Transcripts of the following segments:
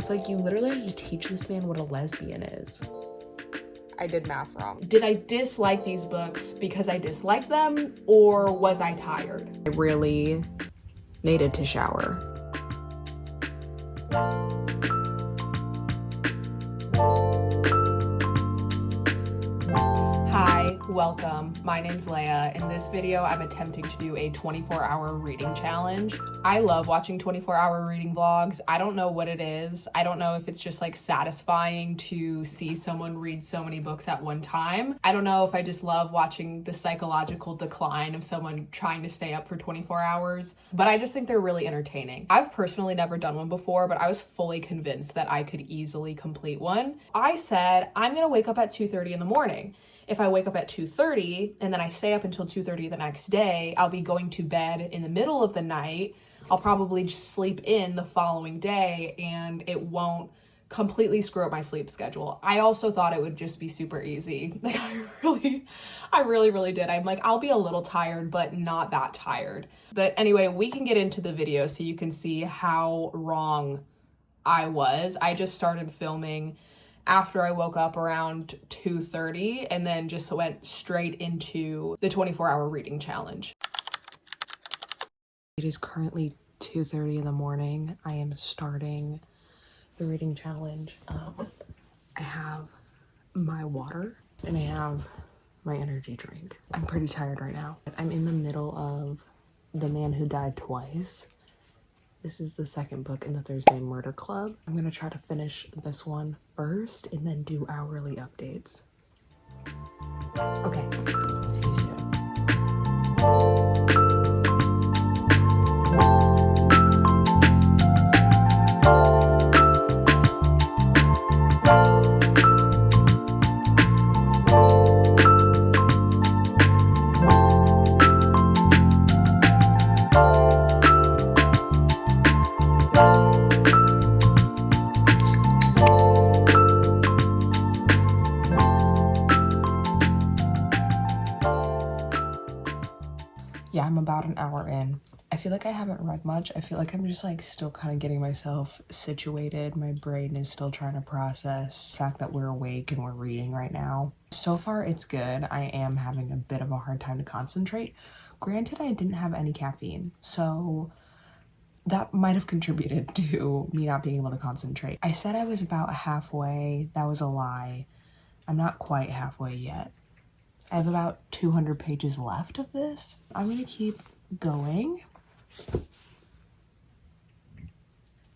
It's like you literally have to teach this man what a lesbian is. I did math wrong. Did I dislike these books because I disliked them, or was I tired? I really needed to shower. Hi, welcome. My name's Leia. In this video, I'm attempting to do a 24-hour reading challenge. I love watching 24-hour reading vlogs. I don't know what it is. I don't know if it's just like satisfying to see someone read so many books at one time. I don't know if I just love watching the psychological decline of someone trying to stay up for 24 hours, but I just think they're really entertaining. I've personally never done one before, but I was fully convinced that I could easily complete one. I said, I'm gonna wake up at 2:30 in the morning. If I wake up at 2:30 and then I stay up until 2:30 the next day, I'll be going to bed in the middle of the night. I'll probably just sleep in the following day and it won't completely screw up my sleep schedule. I also thought it would just be super easy. Like I really did. I'm like, I'll be a little tired, but not that tired. But anyway, we can get into the video so you can see how wrong I was. I just started filming after I woke up around 2:30 and then just went straight into the 24-hour reading challenge. It is currently 2:30 in the morning. I am starting the reading challenge. I have my water and I have my energy drink. I'm pretty tired right now. I'm in the middle of The Man Who Died Twice. This is the second book in the Thursday Murder Club. I'm gonna try to finish this one first and then do hourly updates. Okay, see you soon. Yeah, I'm about an hour in. I feel like I haven't read much. I feel like I'm just like still kind of getting myself situated. My brain is still trying to process the fact that we're awake and we're reading right now. So far, it's good. I am having a bit of a hard time to concentrate. Granted, I didn't have any caffeine, so that might have contributed to me not being able to concentrate. I said I was about halfway. That was a lie. I'm not quite halfway yet. I have about 200 pages left of this. I'm gonna keep going. I'll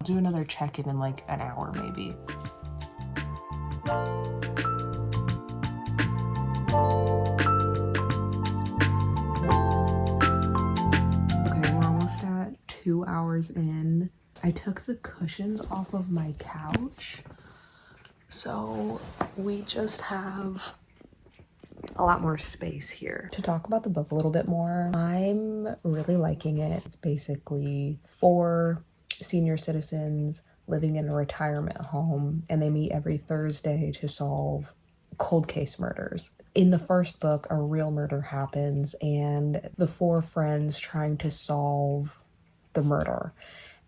do another check-in in like an hour maybe. Okay, we're almost at 2 hours in. I took the cushions off of my couch, so we just have a lot more space here to talk about the book a little bit more. I'm really liking it. It's basically 4 senior citizens living in a retirement home, and they meet every Thursday to solve cold case murders. In the first book, a real murder happens and the 4 friends trying to solve the murder.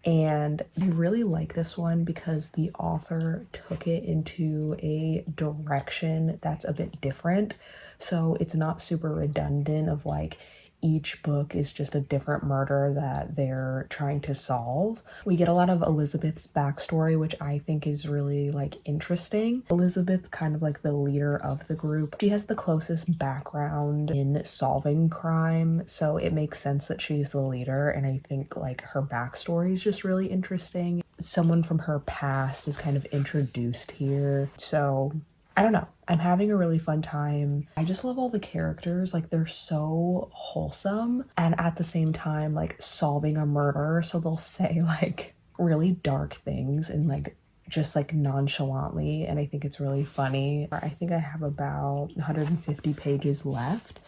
And I really like this one because the author took it into a direction that's a bit different. So it's not super redundant of like each book is just a different murder that they're trying to solve. We get a lot of Elizabeth's backstory, which I think is really like interesting. Elizabeth's kind of like the leader of the group. She has the closest background in solving crime, so it makes sense that she's the leader, and I think like her backstory is just really interesting. Someone from her past is kind of introduced here, so I don't know. I'm having a really fun time. I just love all the characters. Like, they're so wholesome and at the same time, like, solving a murder. So they'll say, like, really dark things and, like, just, like, nonchalantly. And I think it's really funny. I think I have about 150 pages left.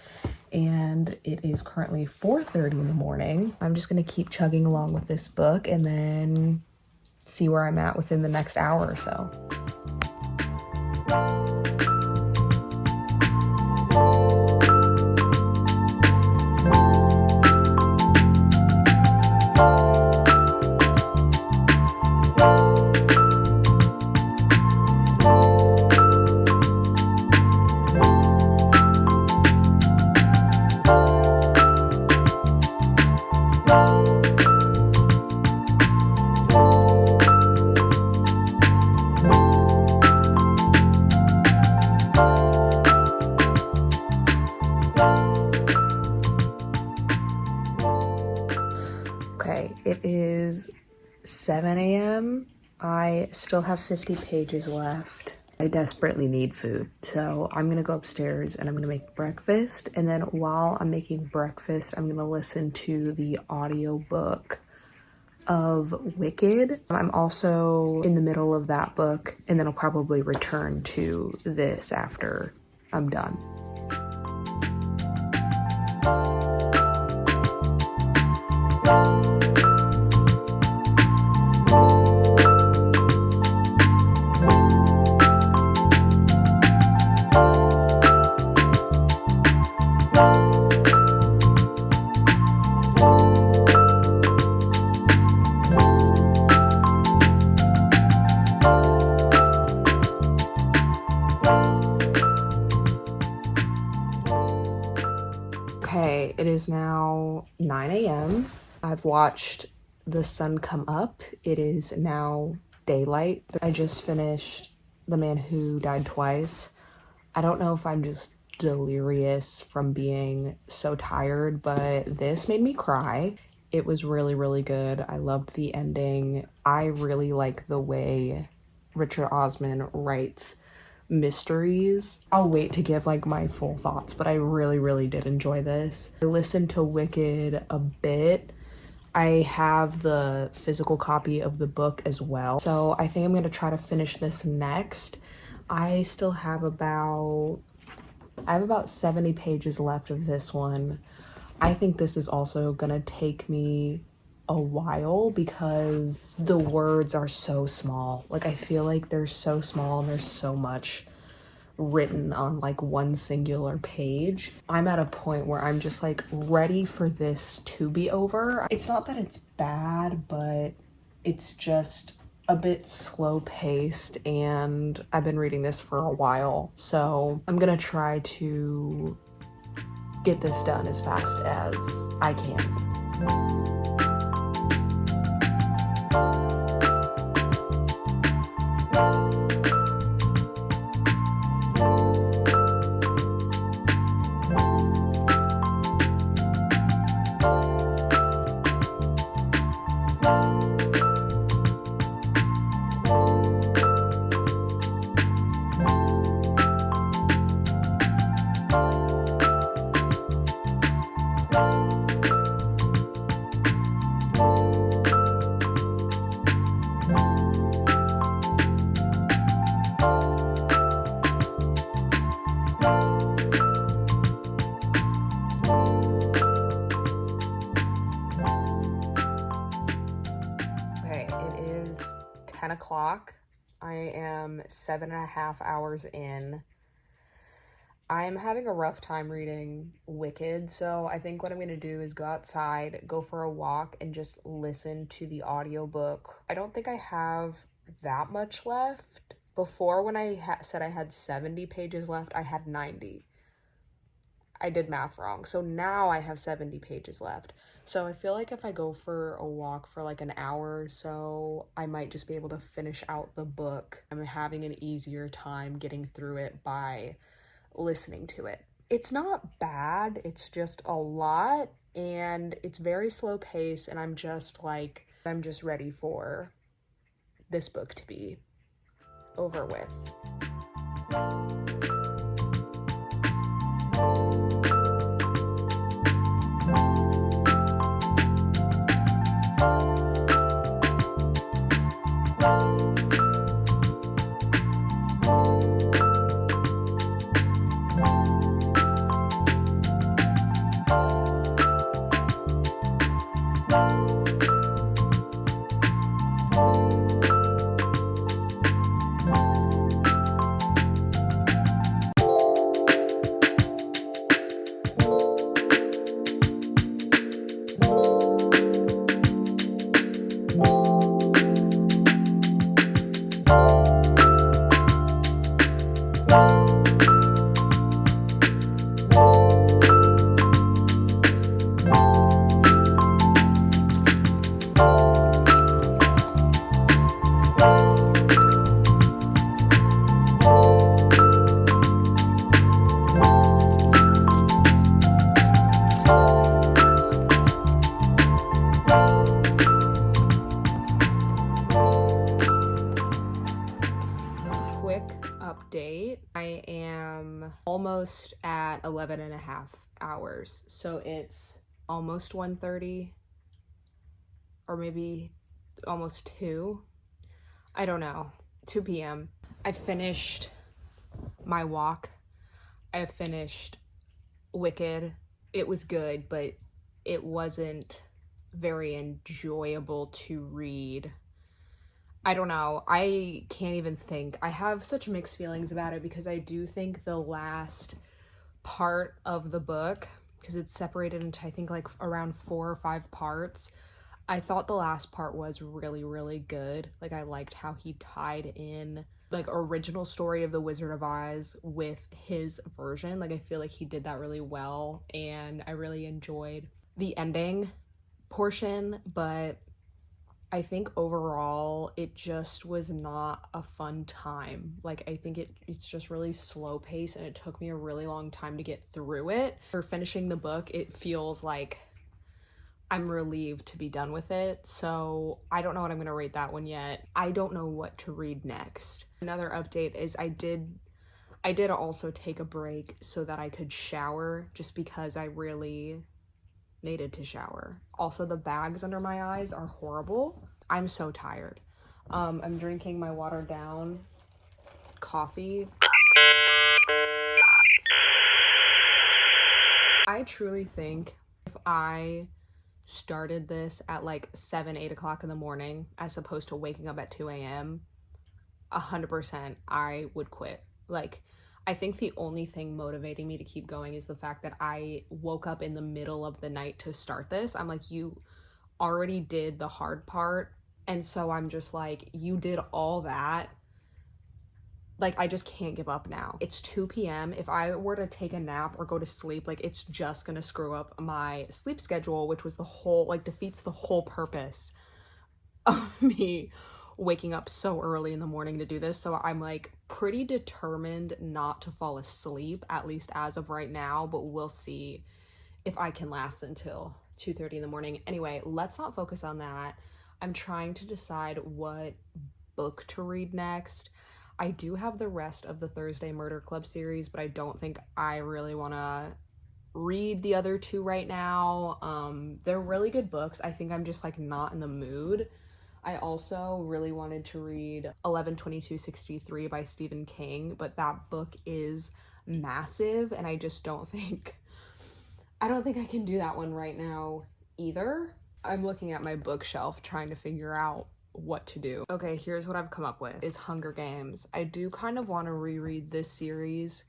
And it is currently 4:30 in the morning. I'm just going to keep chugging along with this book and then see where I'm at within the next hour or so. I still have 50 pages left. I desperately need food, so I'm gonna go upstairs and I'm gonna make breakfast, and then while I'm making breakfast, I'm gonna listen to the audiobook of Wicked. I'm also in the middle of that book, and then I'll probably return to this after I'm done. Okay, it is now 9 a.m. I've watched the sun come up. It is now daylight. I just finished The Man Who Died Twice. I don't know if I'm just delirious from being so tired, but this made me cry. It was really, really good. I loved the ending. I really like the way Richard Osman writes mysteries. I'll wait to give like my full thoughts, but I really, really did enjoy this. I listened to Wicked a bit. I have the physical copy of the book as well, so I think I'm gonna try to finish this next. I still have about 70 pages left of this one. I think this is also gonna take me a while because the words are so small. Like, I feel like they're so small and there's so much written on like one singular page. I'm at a point where I'm just like ready for this to be over. It's not that it's bad, but it's just a bit slow paced, and I've been reading this for a while, so I'm gonna try to get this done as fast as I can. Okay, it is 10 o'clock. I am 7.5 hours in. I'm having a rough time reading Wicked, so I think what I'm going to do is go outside, go for a walk, and just listen to the audiobook. I don't think I have that much left. Before, when I said I had 70 pages left, I had 90. I did math wrong. So now I have 70 pages left. So I feel like if I go for a walk for like an hour or so, I might just be able to finish out the book. I'm having an easier time getting through it by listening to it. It's not bad, it's just a lot, and it's very slow pace, and I'm just ready for this book to be over with. update. I am almost at 11 and a half hours. So it's almost 1:30 or maybe almost 2. I don't know. 2 p.m. I finished my walk. I finished Wicked. It was good, but it wasn't very enjoyable to read. I don't know. I can't even think. I have such mixed feelings about it because I do think the last part of the book, because it's separated into I think like around 4 or 5 parts, I thought the last part was really, really good. Like I liked how he tied in like original story of the Wizard of Oz with his version. Like I feel like he did that really well, and I really enjoyed the ending portion, but I think overall it just was not a fun time. Like I think it's just really slow paced, and it took me a really long time to get through it. For finishing the book, it feels like I'm relieved to be done with it. So I don't know what I'm gonna rate that one yet. I don't know what to read next. Another update is I did also take a break so that I could shower, just because I really needed to shower. Also, the bags under my eyes are horrible. I'm so tired. I'm drinking my watered down coffee. I truly think if I started this at like 7-8 o'clock in the morning as opposed to waking up at 2 a.m., 100% I would quit. Like I think the only thing motivating me to keep going is the fact that I woke up in the middle of the night to start this. I'm like, you already did the hard part, and so I'm just like, you did all that. Like, I just can't give up now. It's 2 p.m. If I were to take a nap or go to sleep, like, it's just gonna screw up my sleep schedule, which was the whole, like, defeats the whole purpose of me waking up so early in the morning to do this. So I'm, like, pretty determined not to fall asleep, at least as of right now, but we'll see if I can last until 2:30 in the morning. Anyway, let's not focus on that. I'm trying to decide what book to read next. I do have the rest of the Thursday Murder Club series, but I don't think I really want to read the other 2 right now. They're really good books. I think I'm just like not in the mood. I also really wanted to read 11/22/63 by Stephen King, but that book is massive, and I just don't think I can do that one right now either. I'm looking at my bookshelf trying to figure out what to do. Okay, here's what I've come up with is Hunger Games. I do kind of want to reread this series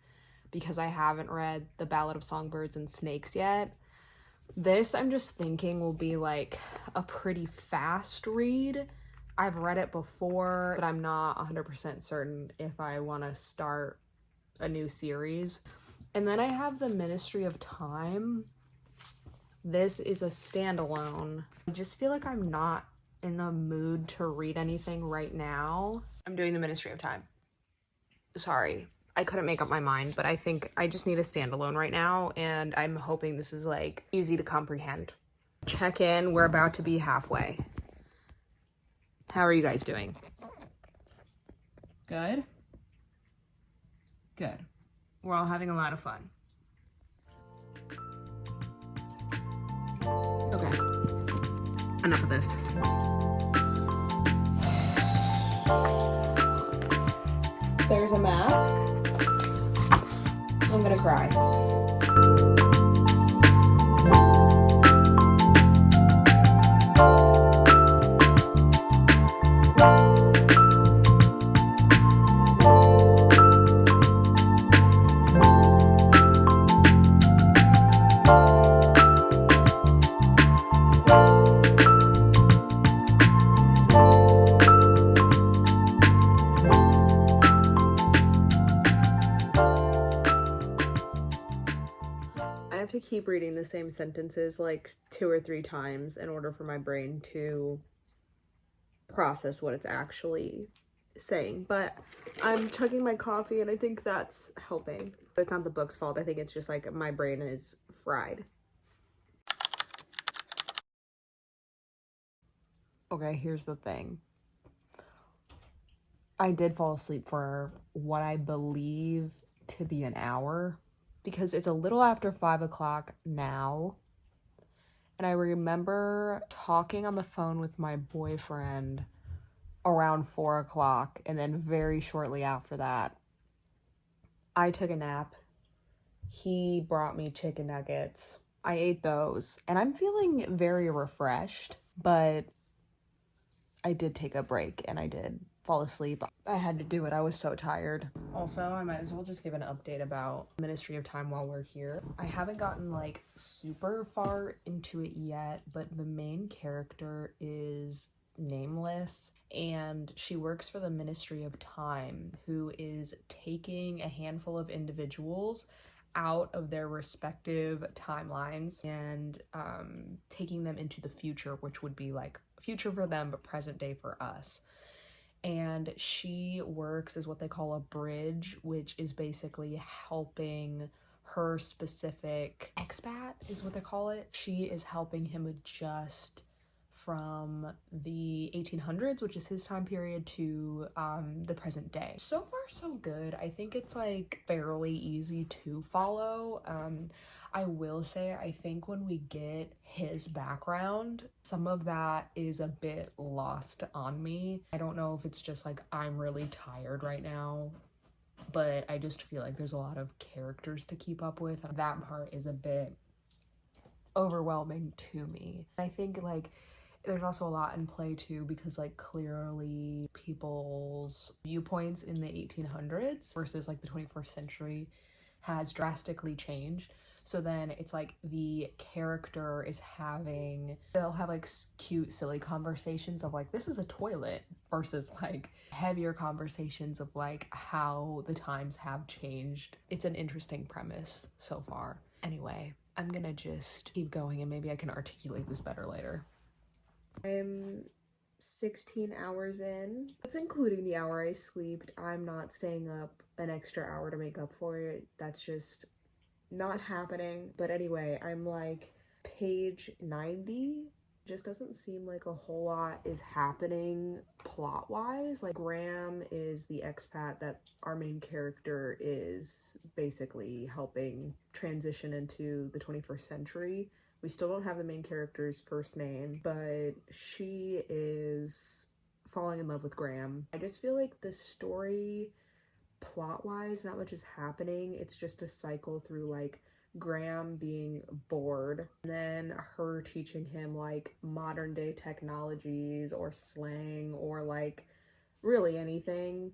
because I haven't read The Ballad of Songbirds and Snakes yet. This, I'm just thinking, will be like a pretty fast read. I've read it before, but I'm not 100% certain if I want to start a new series. And then I have The Ministry of Time. This is a standalone. I just feel like I'm not in the mood to read anything right now. I'm doing The Ministry of Time. Sorry, I couldn't make up my mind, but I think I just need a standalone right now, and I'm hoping this is like easy to comprehend. Check in, we're about to be halfway. How are you guys doing? Good? Good. We're all having a lot of fun. Okay, enough of this. There's a map. I'm gonna cry. To keep reading the same sentences like 2 or 3 times in order for my brain to process what it's actually saying. But I'm chugging my coffee, and I think that's helping. But it's not the book's fault. I think it's just like my brain is fried. Okay, here's the thing. I did fall asleep for what I believe to be an hour because it's a little after 5 o'clock now. And I remember talking on the phone with my boyfriend around 4 o'clock. And then very shortly after that, I took a nap. He brought me chicken nuggets. I ate those. And I'm feeling very refreshed. But I did take a break and I did fall asleep. I had to do it. I was so tired. Also, I might as well just give an update about Ministry of Time while we're here. I haven't gotten like super far into it yet, but the main character is nameless and she works for the Ministry of Time, who is taking a handful of individuals out of their respective timelines and taking them into the future, which would be like future for them but present day for us. And she works as what they call a bridge, which is basically helping her specific expat is what they call it. She is helping him adjust from the 1800s, which is his time period, to the present day. So far so good. I think it's like fairly easy to follow. I will say, I think when we get his background, some of that is a bit lost on me. I don't know if it's just like I'm really tired right now, but I just feel like there's a lot of characters to keep up with. That part is a bit overwhelming to me. I think like there's also a lot in play too, because like clearly people's viewpoints in the 1800s versus like the 21st century has drastically changed. So then it's like the character is they'll have like cute, silly conversations of like, this is a toilet, versus like heavier conversations of like how the times have changed. It's an interesting premise so far. Anyway, I'm gonna just keep going and maybe I can articulate this better later. I'm 16 hours in. That's including the hour I slept. I'm not staying up an extra hour to make up for it. That's just not happening. But anyway, I'm like page 90. Just doesn't seem like a whole lot is happening plot wise. Like Graham is the expat that our main character is basically helping transition into the 21st century. We still don't have the main character's first name, but she is falling in love with Graham. I just feel like the story plot-wise, not much is happening. It's just a cycle through like Graham being bored, and then her teaching him like modern day technologies or slang or like really anything,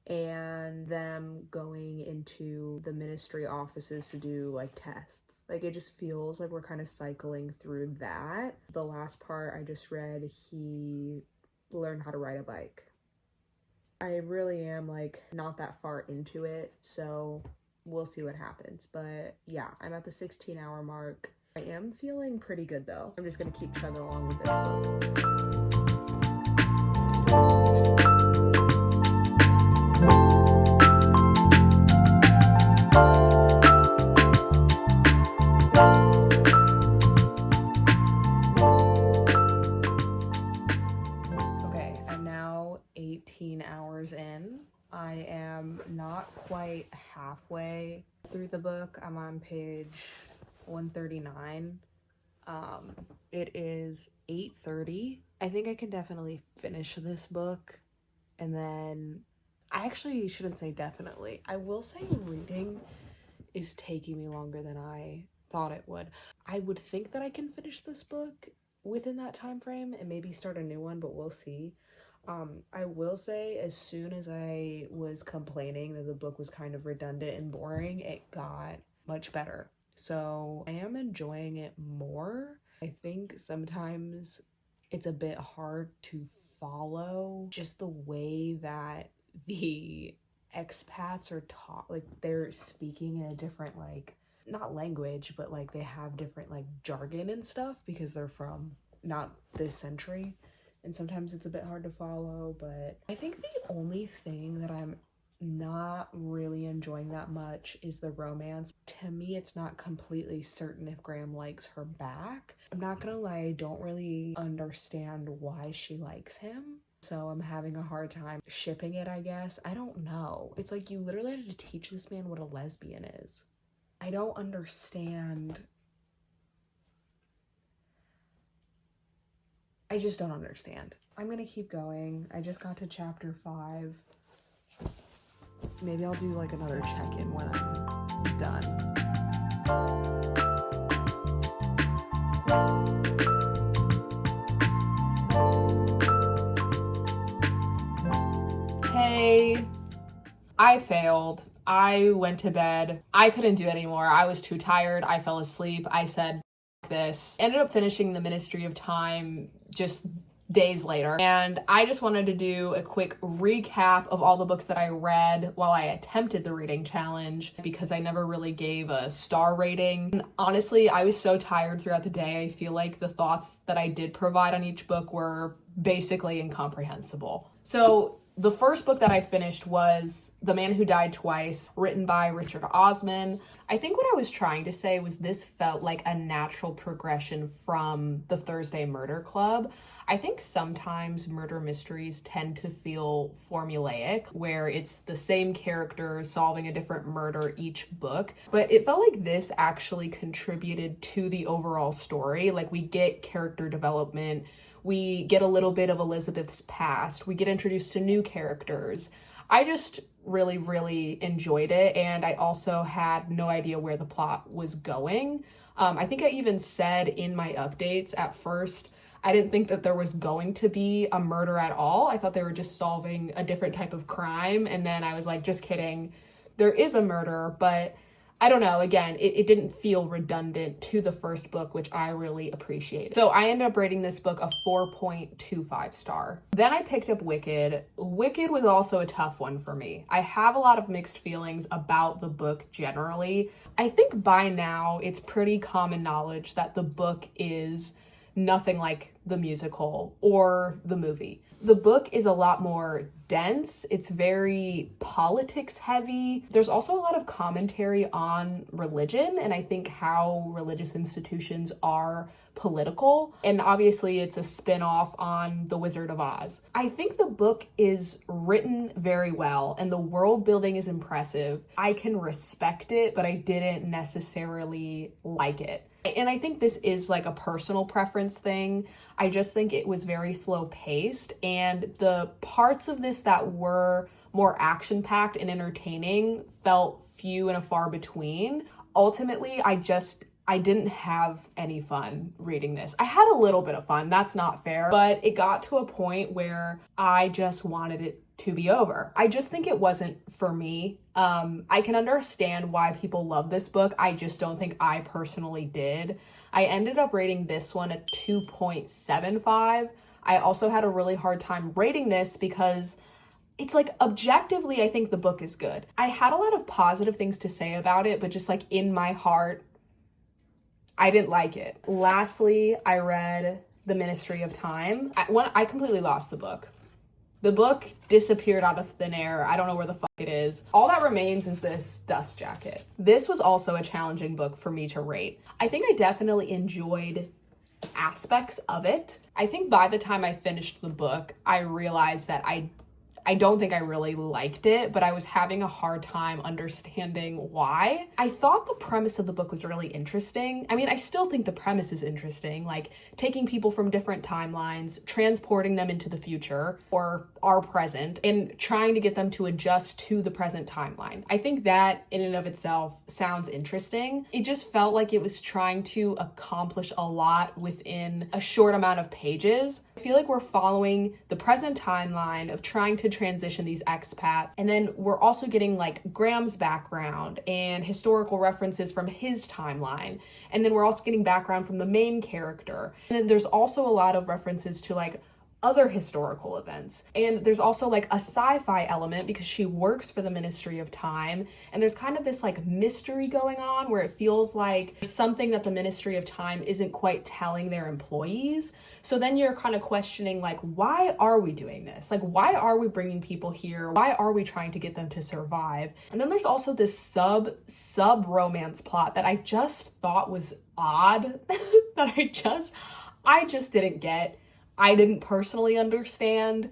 and them going into the ministry offices to do like tests. Like it just feels like we're kind of cycling through that. The last part I just read, he learned how to ride a bike. I really am like not that far into it, so we'll see what happens. But yeah, I'm at the 16-hour mark. I am feeling pretty good though. I'm just gonna keep chugging along with this book. Okay, I'm now 18 hours in. I am not quite halfway through the book. I'm on page 139. It is 8:30. I think I can definitely finish this book, and then I actually shouldn't say definitely. I will say reading is taking me longer than I thought it would. I would think that I can finish this book within that time frame and maybe start a new one, but we'll see. I will say, as soon as I was complaining that the book was kind of redundant and boring, it got much better. So I am enjoying it more. I think sometimes it's a bit hard to follow just the way that the expats are taught. Like they're speaking in a different, like, not language, but like they have different like jargon and stuff because they're from not this century. And sometimes it's a bit hard to follow, but I think the only thing that I'm not really enjoying that much is the romance. To me, it's not completely certain if Graham likes her back. I'm not gonna lie, I don't really understand why she likes him. So I'm having a hard time shipping it, I guess. I don't know. It's like you literally had to teach this man what a lesbian is. I don't understand. I just don't understand. I'm gonna keep going. I just got to chapter 5. Maybe I'll do like another check-in when I'm done. Hey, I failed. I went to bed. I couldn't do it anymore. I was too tired. I fell asleep. I said, F this. Ended up finishing the Ministry of Time just days later. And I just wanted to do a quick recap of all the books that I read while I attempted the reading challenge, because I never really gave a star rating. And honestly, I was so tired throughout the day. I feel like the thoughts that I did provide on each book were basically incomprehensible. So the first book that I finished was The Man Who Died Twice, written by Richard Osman. I think what I was trying to say was this felt like a natural progression from the Thursday Murder Club. I think sometimes murder mysteries tend to feel formulaic, where it's the same character solving a different murder each book, but it felt like this actually contributed to the overall story. Like, we get character development, we get a little bit of Elizabeth's past, we get introduced to new characters. I just really, really enjoyed it, and I also had no idea where the plot was going. I think I even said in my updates at first, I didn't think that there was going to be a murder at all. I thought they were just solving a different type of crime, and then I was like, just kidding, there is a murder, but I don't know, again, it didn't feel redundant to the first book, which I really appreciated. So I ended up rating this book a 4.25 star. Then I picked up Wicked. Wicked was also a tough one for me. I have a lot of mixed feelings about the book generally. I think by now it's pretty common knowledge that the book is nothing like the musical or the movie. The book is a lot more dense. It's very politics heavy. There's also a lot of commentary on religion and I think how religious institutions are political. And obviously it's a spin-off on The Wizard of Oz. I think the book is written very well and the world building is impressive. I can respect it, but I didn't necessarily like it. And I think this is like a personal preference thing. I just think it was very slow paced, and the parts of this that were more action packed and entertaining felt few and far between. Ultimately, I didn't have any fun reading this. I had a little bit of fun, that's not fair, but it got to a point where I just wanted it to be over. I just think it wasn't for me. I can understand why people love this book. I just don't think I personally did. I ended up rating this one a 2.75. I also had a really hard time rating this because it's like objectively, I think the book is good. I had a lot of positive things to say about it, but just like in my heart, I didn't like it. Lastly, I read The Ministry of Time. I completely lost the book. The book disappeared out of thin air. I don't know where the fuck it is. All that remains is this dust jacket. This was also a challenging book for me to rate. I think I definitely enjoyed aspects of it. I think by the time I finished the book, I realized that I don't think I really liked it, but I was having a hard time understanding why. I thought the premise of the book was really interesting. I mean, I still think the premise is interesting, like taking people from different timelines, transporting them into the future or our present, and trying to get them to adjust to the present timeline. I think that in and of itself sounds interesting. It just felt like it was trying to accomplish a lot within a short amount of pages. I feel like we're following the present timeline of trying to transition these expats, and then we're also getting like Graham's background and historical references from his timeline, and then we're also getting background from the main character, and then there's also a lot of references to like other historical events, and there's also like a sci-fi element because she works for the Ministry of Time, and there's kind of this like mystery going on where it feels like something that the Ministry of Time isn't quite telling their employees. So then you're kind of questioning, like, why are we doing this? Like, why are we bringing people here? Why are we trying to get them to survive? And then there's also this sub romance plot that I just thought was odd that I just didn't get. I didn't personally understand.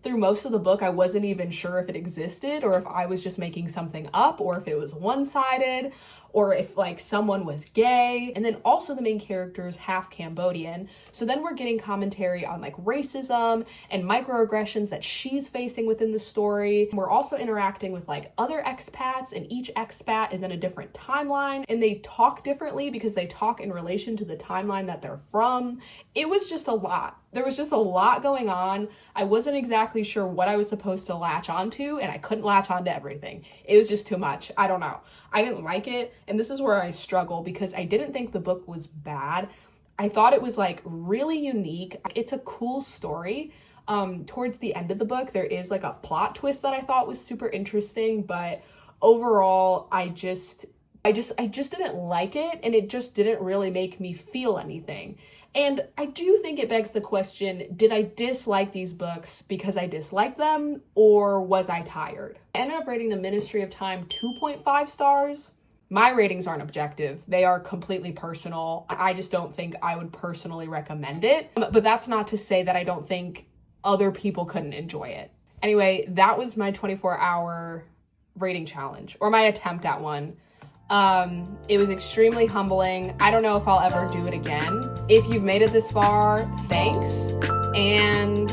through most of the book, I wasn't even sure if it existed or if I was just making something up or if it was one-sided or if like someone was gay. And then also the main character is half Cambodian. So then we're getting commentary on like racism and microaggressions that she's facing within the story. We're also interacting with like other expats, and each expat is in a different timeline and they talk differently because they talk in relation to the timeline that they're from. It was just a lot. There was just a lot going on. I wasn't exactly sure what I was supposed to latch onto, and I couldn't latch onto everything. It was just too much. I don't know. I didn't like it, and this is where I struggle because I didn't think the book was bad. I thought it was like really unique. It's a cool story. Towards the end of the book, there is like a plot twist that I thought was super interesting, but overall, I just didn't like it, and it just didn't really make me feel anything. And I do think it begs the question, did I dislike these books because I disliked them, or was I tired? I ended up rating The Ministry of Time 2.5 stars. My ratings aren't objective. They are completely personal. I just don't think I would personally recommend it. But that's not to say that I don't think other people couldn't enjoy it. Anyway, that was my 24-hour rating challenge, or my attempt at one. It was extremely humbling. I don't know if I'll ever do it again. If you've made it this far, thanks, and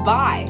bye.